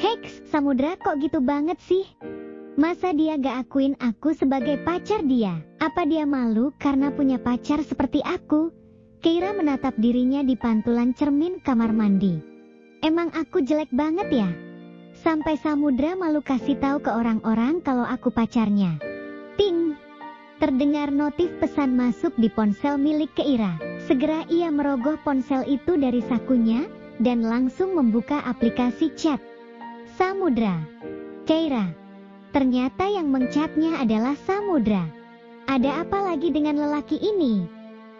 Heks, Samudra kok gitu banget sih? Masa dia gak akuin aku sebagai pacar dia? Apa dia malu karena punya pacar seperti aku? Keira menatap dirinya di pantulan cermin kamar mandi. Emang aku jelek banget ya? Sampai Samudra malu kasih tahu ke orang-orang kalau aku pacarnya. Ting! Terdengar notif pesan masuk di ponsel milik Keira. Segera ia merogoh ponsel itu dari sakunya dan langsung membuka aplikasi chat. Samudra. Keira. Ternyata yang mengchatnya adalah Samudra. Ada apa lagi dengan lelaki ini?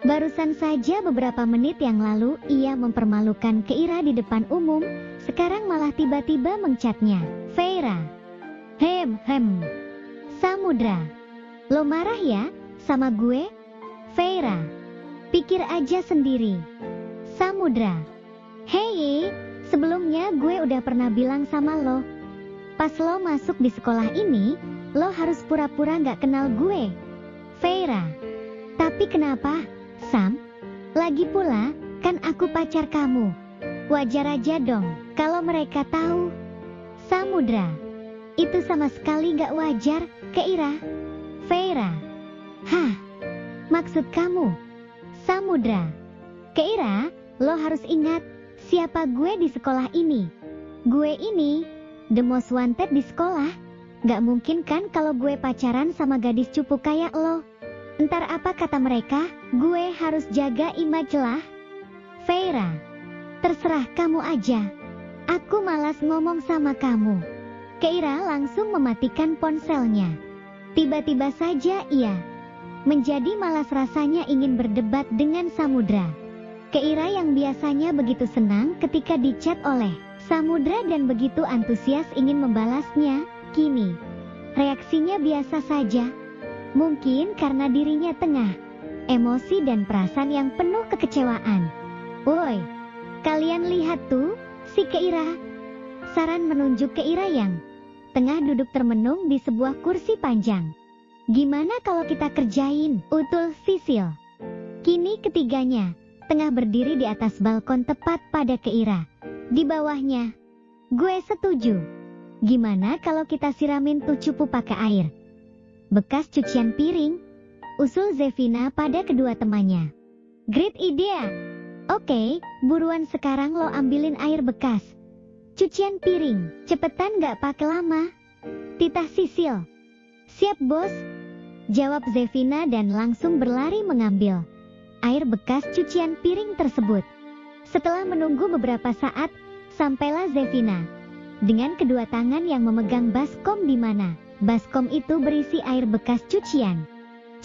Barusan saja beberapa menit yang lalu ia mempermalukan Keira di depan umum, sekarang malah tiba-tiba mengchatnya. Feira. Samudra. Lo marah ya sama gue? Feira. Pikir aja sendiri. Samudra. Hei, sebelumnya gue udah pernah bilang sama lo. Pas lo masuk di sekolah ini, lo harus pura-pura gak kenal gue. Feira. Tapi kenapa, Sam? Lagi pula, kan aku pacar kamu. Wajar aja dong, kalau mereka tahu. Samudra. Itu sama sekali gak wajar, Keira. Feira. Hah? Maksud kamu? Samudra. Keira, lo harus ingat, siapa gue di sekolah ini. Gue ini the most wanted di sekolah. Gak mungkin kan kalau gue pacaran sama gadis cupu kayak lo. Entar apa kata mereka, gue harus jaga image lah. Feira. Terserah kamu aja. Aku malas ngomong sama kamu. Keira langsung mematikan ponselnya. Tiba-tiba saja ia menjadi malas rasanya ingin berdebat dengan Samudra. Keira yang biasanya begitu senang ketika dicat oleh Samudra dan begitu antusias ingin membalasnya, kini reaksinya biasa saja. Mungkin karena dirinya tengah emosi dan perasaan yang penuh kekecewaan. Woi, kalian lihat tuh, si Keira. Saran menunjuk Keira yang tengah duduk termenung di sebuah kursi panjang. Gimana kalau kita kerjain? Utul Sisil. Kini ketiganya tengah berdiri di atas balkon tepat pada Keira. Di bawahnya, gue setuju. Gimana kalau kita siramin tuh cupu pakai air bekas cucian piring? Usul Zevina pada kedua temannya. Great idea. Oke, buruan sekarang lo ambilin air bekas cucian piring. Cepetan gak pakai lama. Titah Sisil. Siap bos, jawab Zevina dan langsung berlari mengambil air bekas cucian piring tersebut. Setelah menunggu beberapa saat, sampailah Zevina dengan kedua tangan yang memegang baskom di mana baskom itu berisi air bekas cucian.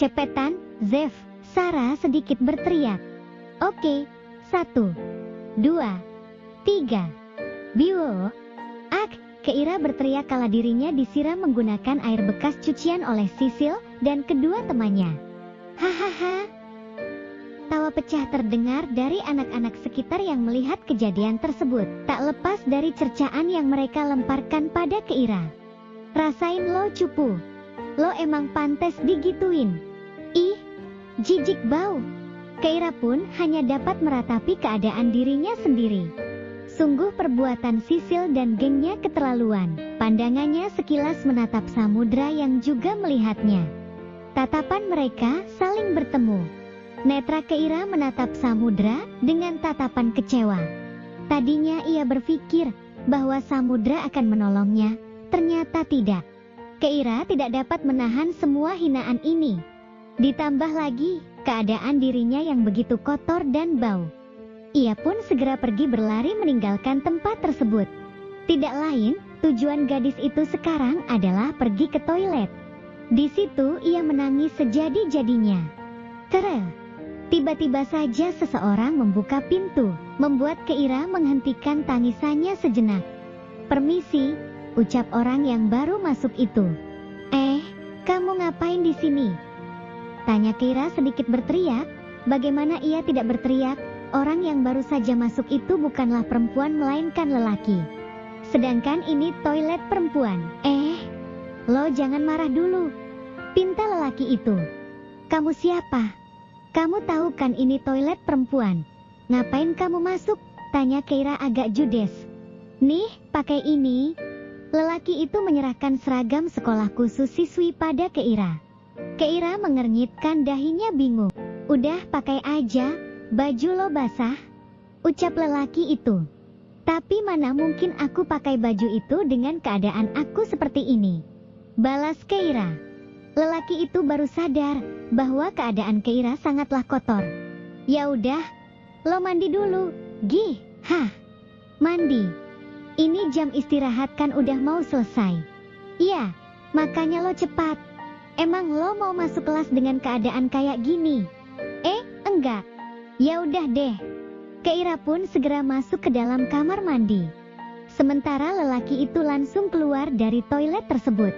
Cepetan, Zev, Sarah sedikit berteriak. Oke, 1, 2, 3. Biwo. Ak, Keira berteriak kala dirinya disiram menggunakan air bekas cucian oleh Sisil dan kedua temannya. Hahaha. Tawa pecah terdengar dari anak-anak sekitar yang melihat kejadian tersebut, tak lepas dari cercaan yang mereka lemparkan pada Keira. Rasain lo cupu. Lo emang pantes digituin. Ih, jijik bau. Keira pun hanya dapat meratapi keadaan dirinya sendiri. Sungguh perbuatan Sisil dan gengnya keterlaluan. Pandangannya sekilas menatap Samudra yang juga melihatnya. Tatapan mereka saling bertemu. Netra Keira menatap Samudra dengan tatapan kecewa. Tadinya ia berpikir bahwa Samudra akan menolongnya, ternyata tidak. Keira tidak dapat menahan semua hinaan ini. Ditambah lagi, keadaan dirinya yang begitu kotor dan bau. Ia pun segera pergi berlari meninggalkan tempat tersebut. Tidak lain, tujuan gadis itu sekarang adalah pergi ke toilet. Di situ ia menangis sejadi-jadinya. Terel. Tiba-tiba saja seseorang membuka pintu, membuat Keira menghentikan tangisannya sejenak. Permisi, ucap orang yang baru masuk itu. Kamu ngapain di sini? Tanya Keira sedikit berteriak. Bagaimana ia tidak berteriak? Orang yang baru saja masuk itu bukanlah perempuan melainkan lelaki. Sedangkan ini toilet perempuan. Lo jangan marah dulu, pinta lelaki itu. Kamu siapa? Kamu tahu kan ini toilet perempuan? Ngapain kamu masuk? Tanya Keira agak judes. Nih, pakai ini, Lelaki itu menyerahkan seragam sekolah khusus siswi pada Keira. Keira mengernyitkan dahinya bingung. Udah pakai aja, baju lo basah, ucap lelaki itu. Tapi mana mungkin aku pakai baju itu dengan keadaan aku seperti ini, balas Keira. Lelaki itu baru sadar bahwa keadaan Keira sangatlah kotor. Ya udah, lo mandi dulu. Gih, mandi. Ini jam istirahat kan udah mau selesai. Iya, makanya lo cepat. Emang lo mau masuk kelas dengan keadaan kayak gini? Enggak. Ya udah deh. Keira pun segera masuk ke dalam kamar mandi. Sementara lelaki itu langsung keluar dari toilet tersebut.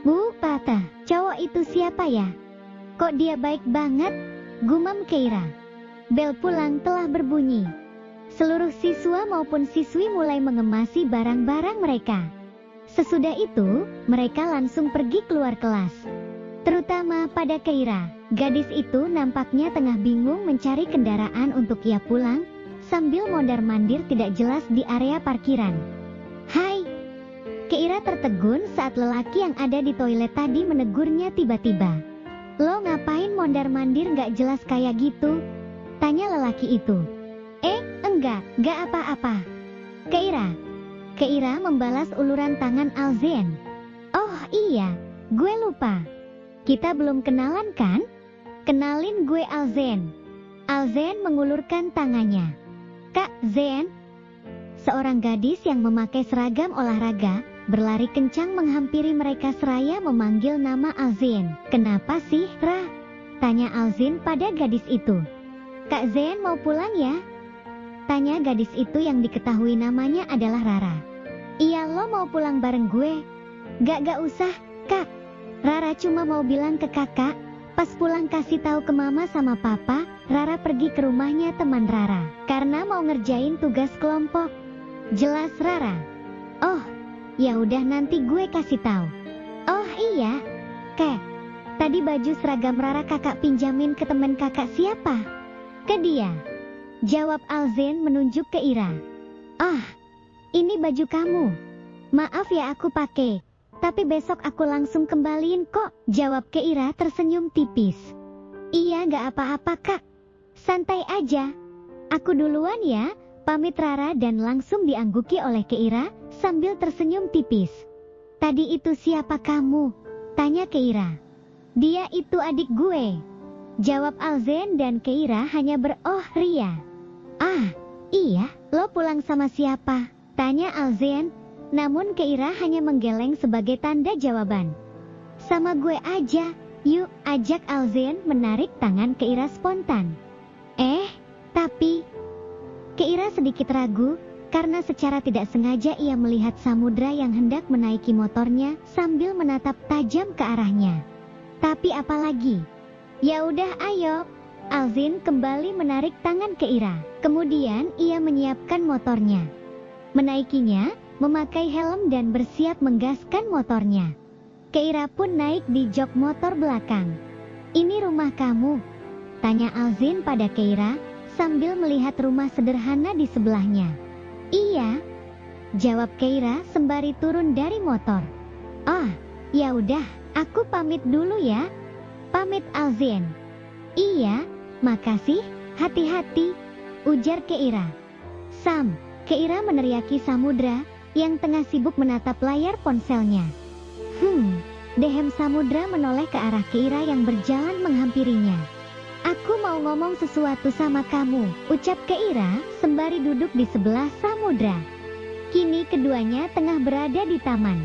Bu, patah, cowok itu siapa ya? Kok dia baik banget? Gumam Keira. Bel pulang telah berbunyi. Seluruh siswa maupun siswi mulai mengemasi barang-barang mereka. Sesudah itu, mereka langsung pergi keluar kelas. Terutama pada Keira, gadis itu nampaknya tengah bingung mencari kendaraan untuk ia pulang, sambil mondar-mandir tidak jelas di area parkiran. Hai! Keira tertegun saat lelaki yang ada di toilet tadi menegurnya tiba-tiba. Lo ngapain mondar-mandir gak jelas kayak gitu? Tanya lelaki itu. Enggak apa-apa. Keira membalas uluran tangan Alzen. Oh iya, gue lupa. Kita belum kenalan kan? Kenalin gue Alzen. Alzen mengulurkan tangannya. Kak Zen. Seorang gadis yang memakai seragam olahraga berlari kencang menghampiri mereka seraya memanggil nama Alzen. Kenapa sih, Ra? Tanya Alzen pada gadis itu. Kak Zen mau pulang ya? Tanya gadis itu yang diketahui namanya adalah Rara. Iya, lo mau pulang bareng gue? Gak usah, Kak. Rara cuma mau bilang ke kakak, pas pulang kasih tahu ke mama sama papa, Rara pergi ke rumahnya teman Rara, karena mau ngerjain tugas kelompok. Jelas Rara. Oh, ya udah nanti gue kasih tahu. Oh iya, Kak. Tadi baju seragam Rara kakak pinjamin ke temen kakak siapa? Ke dia. Jawab Alzen menunjuk ke Ira. Ini baju kamu. Maaf ya aku pakai, tapi besok aku langsung kembaliin kok. Jawab Keira tersenyum tipis. Iya gak apa-apa kak. Santai aja. Aku duluan ya. Pamit Rara dan langsung diangguki oleh Keira sambil tersenyum tipis. Tadi itu siapa kamu? Tanya Keira. Dia itu adik gue. Jawab Alzen dan Keira hanya beroh ria. Iya, lo pulang sama siapa? Tanya Alzen, namun Keira hanya menggeleng sebagai tanda jawaban. Sama gue aja, yuk, ajak Alzen menarik tangan Keira spontan. Tapi... Keira sedikit ragu, karena secara tidak sengaja ia melihat Samudra yang hendak menaiki motornya sambil menatap tajam ke arahnya. Tapi apalagi? Ya udah ayo. Alzen kembali menarik tangan Keira. Kemudian ia menyiapkan motornya. Menaikinya, memakai helm dan bersiap menggaskan motornya. Keira pun naik di jok motor belakang. Ini rumah kamu? Tanya Alzen pada Keira sambil melihat rumah sederhana di sebelahnya. Iya. Jawab Keira sembari turun dari motor. Ya udah, aku pamit dulu ya. Pamit Alzen. Iya, makasih, hati-hati, ujar Keira. Sam, Keira meneriaki Samudra yang tengah sibuk menatap layar ponselnya. Dehem Samudra menoleh ke arah Keira yang berjalan menghampirinya. Aku mau ngomong sesuatu sama kamu, ucap Keira sembari duduk di sebelah Samudra. Kini keduanya tengah berada di taman.